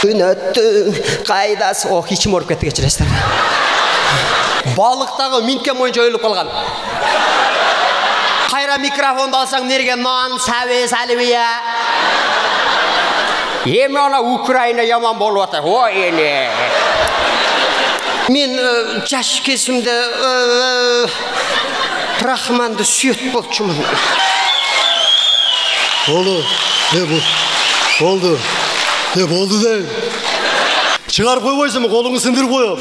күн өтті, қайдасы, içim орып кетті, кешіресіздер. Балықтағы минткен бойынша өліп қалған. Қайра микрофонды алсаң, нерге нан, сәве, сәлібия. Еме ана Украина яман болып атыр. Ой, ене. Мен жаш кезімде Рахманды сүйет болчумын. Oldu. Ne bu? Oldu. Ne oldu de? Çıkar koymayasın mı? Kolunu sındır koyup.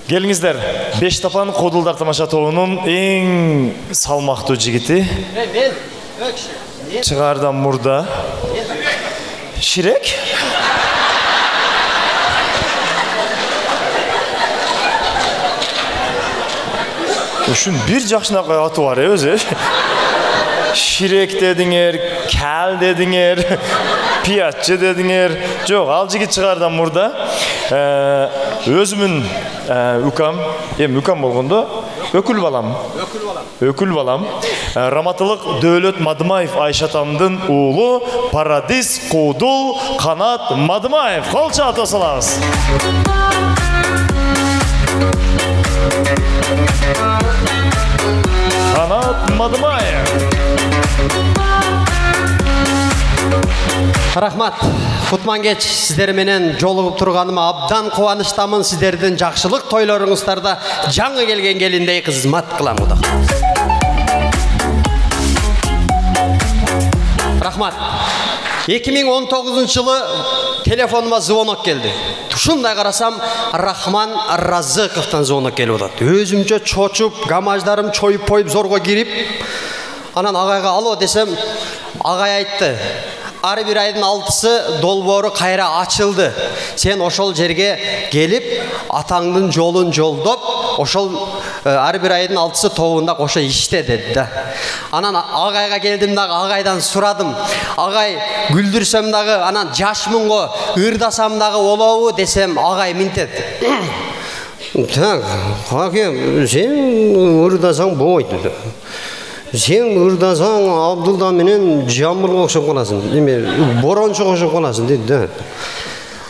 Келиңиздер, Беш Тапан Кодулдар тамаша тобунун эң салмактуу жигити. Чыгардан мурда. Ширек? Ушун бир жакшынакай аты бар өзү. Ширек дедиңер, кәл дедиңер, пиятчы дедиңер. Жок, ал жигит чыгардан мурда өзүмүн үкам, үкам болгондо өкүл балам. Раматылык Дөөлөт Мадымаев Айшатамдын уулу Парадис Кудул Канат Мадымаев. Кол чаата салабыз. Канат Мадымаев. Рахмат, Кутмангеч, сіздер менен жолығып тұрғаныма абдан қуаныштамын. Сіздердің жақшылық тойларыңыздарда жаңы келген келіндей қызмат қыламын. Рахмат. 2019 жылы телефоныма звонок келді. Шундай қарасам, Рахман Разыковтан звонок келіп отады. Өзімше чочуп, гамаждарым чойып-пойып зорға кирип, анан ағайға алло десем, ағай айтты. Ары bir айдың 6-сы долбоору кайра ачылды. Сен ошол жерге келип, атаңдын жолун жолдоп, ошол ары bir айдың 6-сы тобунда кошо иште деди да. Анан агайга келдим дагы, агайдан сурадым. Агай күлдүрсөм дагы, анан жашмын го, ырдасам дагы болобу десем, агай минтет. Так, аке, сен ырдасаң болбойт. Сен ырдасаң Абдулда менен жамбылга окшоп каласың. Борончуга окшоп каласың деди.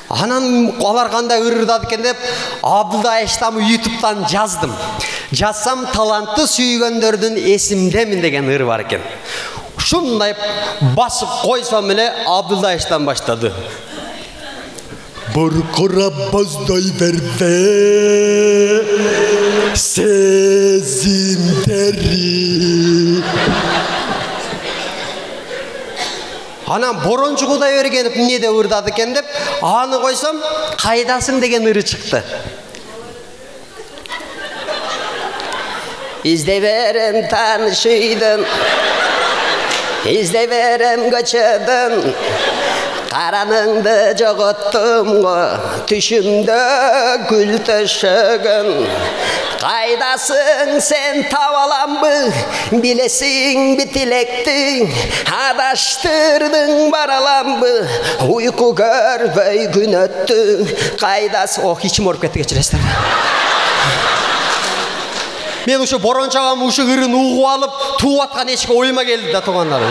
Анан алар кандай ырдады экен деп Абдулда Эштамы YouTube'дан жаздым. Жазсам талантты сүйгөндөрдүн эсимдемин деген ыр бар экен. Ушундай басып койсом эле Абдулда Эштам баштады. Burkura bozday verbe sezimderi. Анан борончугудай өргенип эмнеде ырдады экен деп аны койсом, кайдасың деген ыры чыкты. İzdey verem tanışıydın, İzdey verem göçedin, Karanыңды жоғыттым го, Түшімді гүл төшөгөн. Қайдасың сен табаламбы, Билесің бітілекті, Адаштырдың бараламбы, Уйку көрбөй күн өтті. Қайдасы, içim орып кетті, кешіресіздер. Мен ушу борончагам ушу ырын угуп алып, тууп аткан эчке оюма келди да туугандар.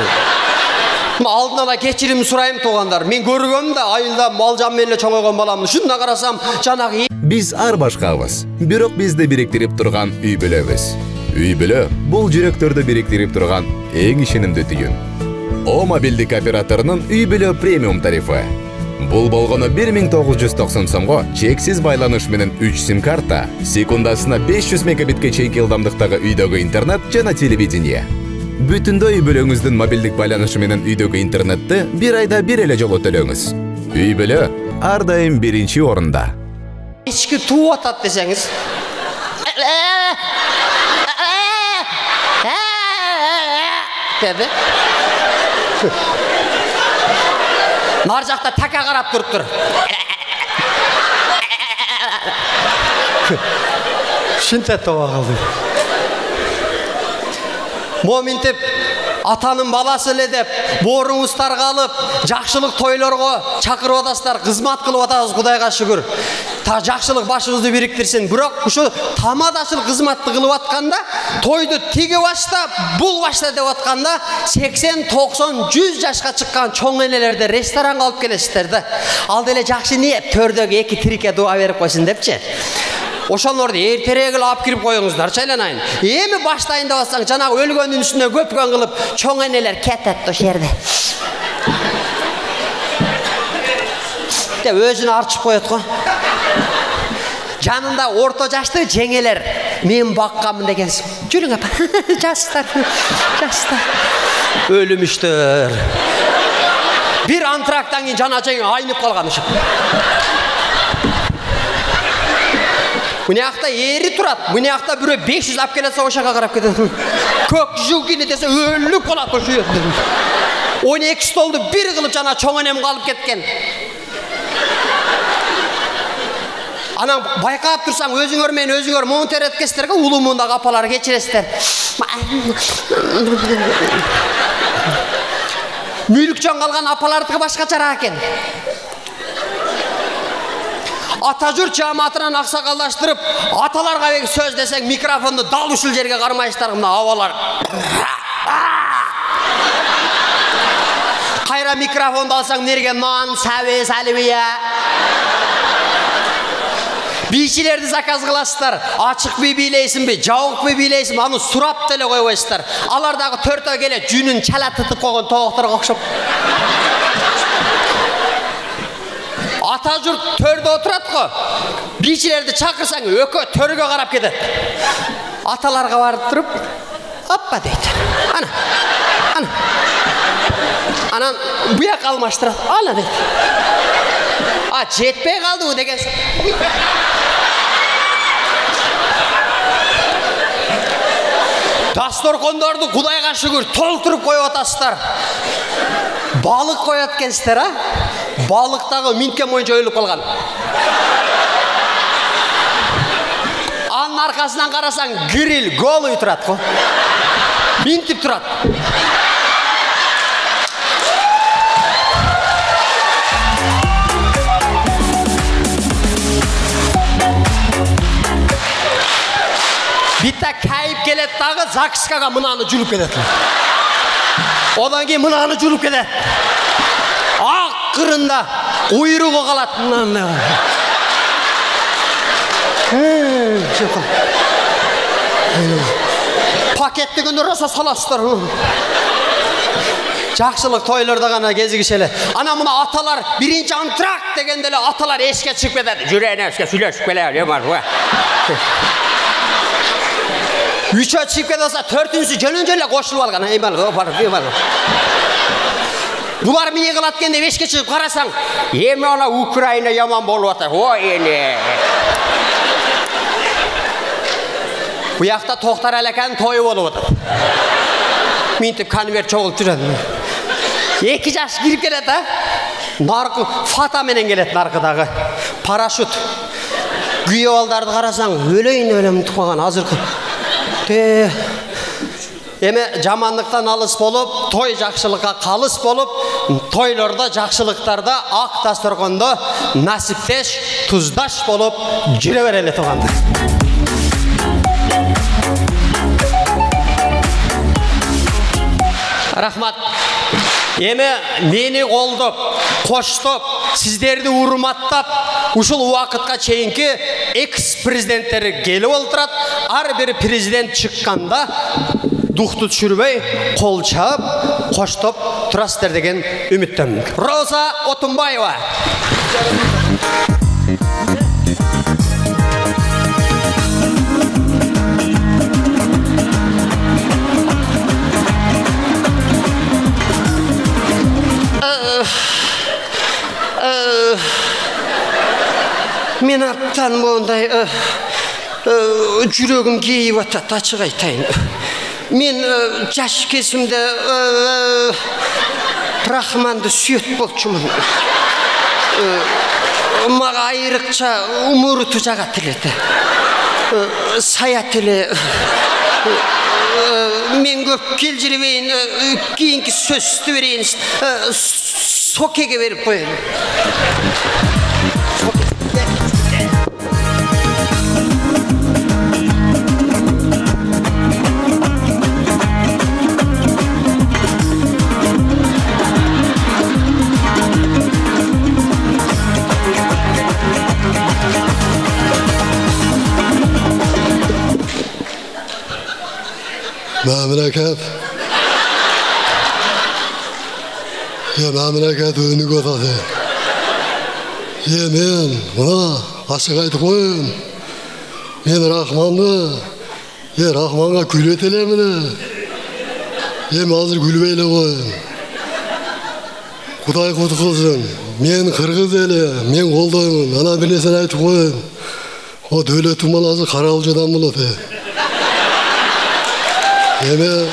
Алдын ала кечирим сурайым туугандар. Мен көргөм да айылда мал жан менен чоңойгон баламды. Шунда карасам, жанагы Биз ар башкабыз, бирок бизди бириктирип турган үй бүлөбүз. Үй бүлө бул жүрөктөрдү бириктирип турган эң ишенимдүү түйүн. О мобилдик операторунун үй бүлө премиум тарифы. Бул болгону 1990 сомго чексиз байланыш менен 3 сим-карта, секундасына 500 мегабитке чейинки ылдамдыктагы үйдөгү интернет жана телевидение. Бүтүндөй үй бүлөңүздүн мобилдик байланышы менен үйдөгү интернетти бир айда бир эле жолу төлөңүз. Үй бүлө ар дайым биринчи орунда. Ички тууп атат десеңиз. Деди. Нар жакта така карап туруптур. Шынта тоо калды. Моминтип атанын баласы эле деп, бооруңуздарга алып, жакшылык тойлорго чакырып атасыздар, кызмат кылып атабыз, Кудайга шүгүр. жакшылык башыбызды бириктирсин. Бирок ушу тамадачылык кызматты кылып атканда, тойду тиги башта, бул башта деп атканда 80, 90, 100 жашка чыккан чоң энелерди ресторанга алып келесиздер да. Ал деле жакшы ниет, төрдөгү 2 тирике дуа берип койсун депчи. Ошолорду эртерээк эле алып кирип коюңуздар, чайланайын. Эми баштайын деп атсаң, жанагы өлгөндүн үстүнө көпкөн кылып, чоң энелер кетет ошол жерде. Деп өзүнө арчып коет го. Жанында орто жашты жеңелер, мен бакканмын дегенсиң. Жүрүң апа. Жастар. Өлүмүштөр. Bir антрактан кийин жана жеңе айнып калган ушул. Мынакта ери турат. Мынакта бирөө 500 алып келсе ошага карап кетет. Көк жугини десе өлүп калат ошол жерде. 12 столду бир кылып жана чоң энем калып кеткен. Анан байкап турсаң, өзүңөр менен өзүңөр монтер эткестерге улумундагы апалар кечиресиздер. Мүлүкчөн калган апалардыкы башкачараак экен. Ата журт жамаатынан аксакалдаштырып, аталарга бек сөз десең, микрофонду дал ушул жерге кармайсыздар, мына абалар. Кайра микрофонду алсаң, нерге нан, сабе, салбия. Бийчилерди заказ кыласыздар. Ачык бий бийлейсиңби, жабык бий бийлейсиңби, аны сурап деле койбойсуздар. Алар дагы төртөө келе жүнүн чала тытып койгон тоокторго окшоп. Ата журт төрдө отурат го. Бийчилерди чакырсаң, өкө төргө карап кетет. Аталарга барып туруп, "Аппа" дейт. Анан буяк алмаштырат. "Ана" дейт. "А, жетпей калдыбы" деген. Дасторкондорду Кудайга шүгүр толтуруп коюп атасыздар. Балык коет экенсиздер, а? Балыктагы минткен боюнча өлүп калган. Анын аркасынан карасаң, гриль голый турат го. Минтип турат. Битта кайып келет дагы ЗАГСкага мынаны жүрүп кетет. Одан кийин мынаны жүрүп кетет. Акырында уйругу калат. Пакеттигин роса саласыздар. Жакшылык тойлордо гана кезигишели. Ана мына аталар биринчи антракт дегенде эле аталар эшикке чыгып кетет. Жүрөйүн эшикке сүйлөшүп келели. Üçö çıkıp ketse, төртүнчүсү жөнөн кошулуп алган. Булар эмне кылат экен деп эшикке чыгып карасаң, эми ана Украина яман болуп атат. Ой эне. Буякта Токтар Алеканын тою болуп атат. Минтип конверт чогулуп жүрөт. 2 жаш кирип келет, а? Наркы фата менен келет наркыдагы. Парашют. Күйөө балдарды карасаң, өлөйүн тукпаган азыркы. Эме жамандыктан алыс болуп, той жакшылыкка калыс болуп, тойлордо, жакшылыктарда ак дасторкондо насиптеш, туздаш болуп жүрө берели туугандар. Рахмат. Эме мени колдоп, коштоп, сиздерди урматтап, ушул убакытка чейинки экс-президенттер келип олтурат. Ар бир президент чыкканда дукту түшүрбөй, кол чаап, коштоп турасыздар деген үмүттөмүн. Роза Отунбаева. Мен аттан мондай жүрөгүм кейип атат, ачык айтайын. Мен жаш кезимде Рахманды сүйөт болчумун. Мага айрыкча умуруту жагат эле. Саят эле. Мен көп келжирбейин, кийинки сөздү берейин. Сокеге берип коелу. Memleket. Ya memleket önü kotadı. Ya men buna aşık aytıp koyun. Men Rahman'dı. Ya Rahman'a gül etelemini. Ya hazır gül beyle koyun. Kuday kutu kılsın. Men Kırgız eli. Men koldoymun. Ana bir nesini aytıp koyun. O devletin balası Karalcı'dan buladı. Yeme.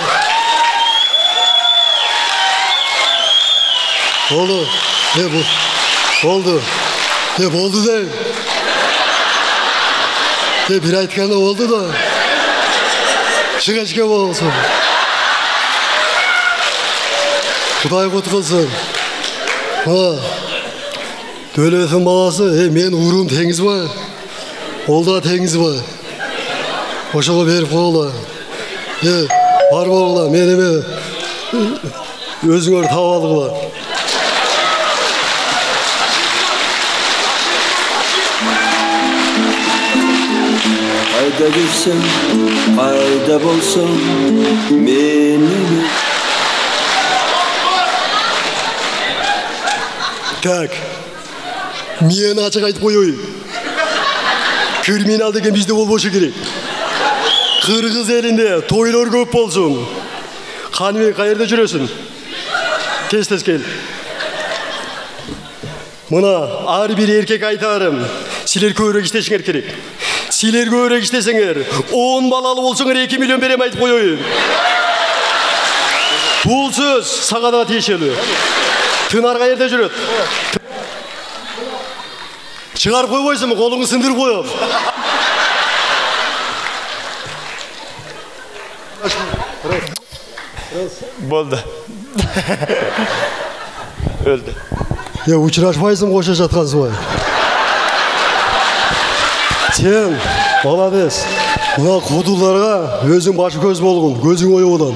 Oldu. Ne bu? Oldu. Ne oldu de. Ne bir aytkanda oldu da. Çıka olsun. Kuday kut kılsın. Ha. Devletin balası. Men uğrum teniz var. Olda teniz var. Oşağa verip oğla. Var oğla. Menime özüngөр tavalıqlar. Qayda gitsem, qayda bolsam, menimi. Tak. Men açık aytıp koyayım. Kriminal degen bizde bolboşu керек. Kırgız elinde toylar köp bolsun. Kanbek qayerda жүрөсүң? Tez gel. Mına ar bir erkek aytarım. Siler көбүрөөк иштешиңер керек. Siler көбүрөөк иштесеңер, 10 балалы болсоңер 2 миллион берем айтып коеюн. Бул сөз сага да тиешелүү. Тынар кайерде жүрөт? Чыгарып койбойсуңбу? Колуңду сындырып коем. Болды. Öldü. Ya uçraşmayсың кошо жаткансың. Sen молодец. Мына кудуларга өзүң башы көз болгон, көзүң оюгудан.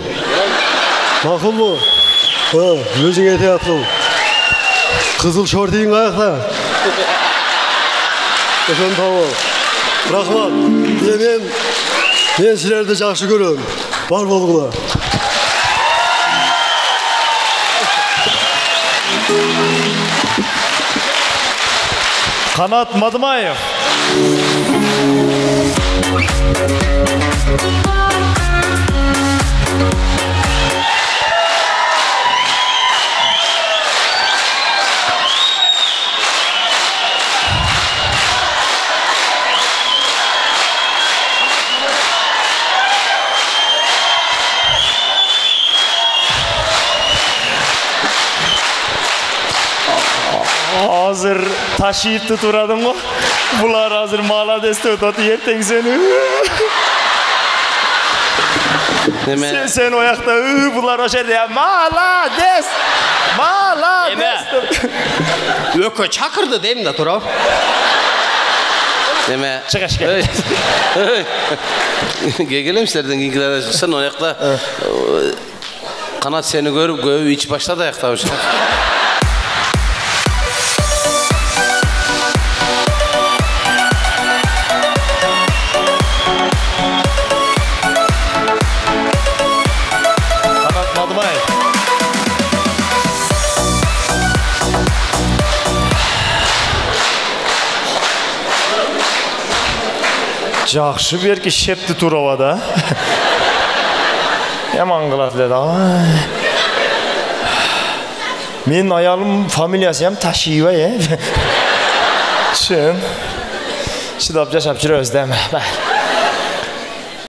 Макулбу? Өзүң этият кыл. Кызыл шортиң каякта? Ошон табыл. Рахмат. Мен силерди жакшы көрөм. Бар болгула. Kanat Madımayev. Hazır taşıyıp turadım mı? Bular hazır malades ötüp yerten seni. Sen o ayakta bular o şeyde ya malades. Ökö çakırdı deyim de Turav. Deme. Çıkış gel. Gelem sizlerden ilgilere çıksan o ayakta kanat seni görüp göğü iç başta da ayakta hoşlar. Жақшы берки шепті туравада. Yaman kılat dedi. Benim ayalım familiyası hem Taşiva ya. Şun. Şidap yaşap жүрөбүз deme.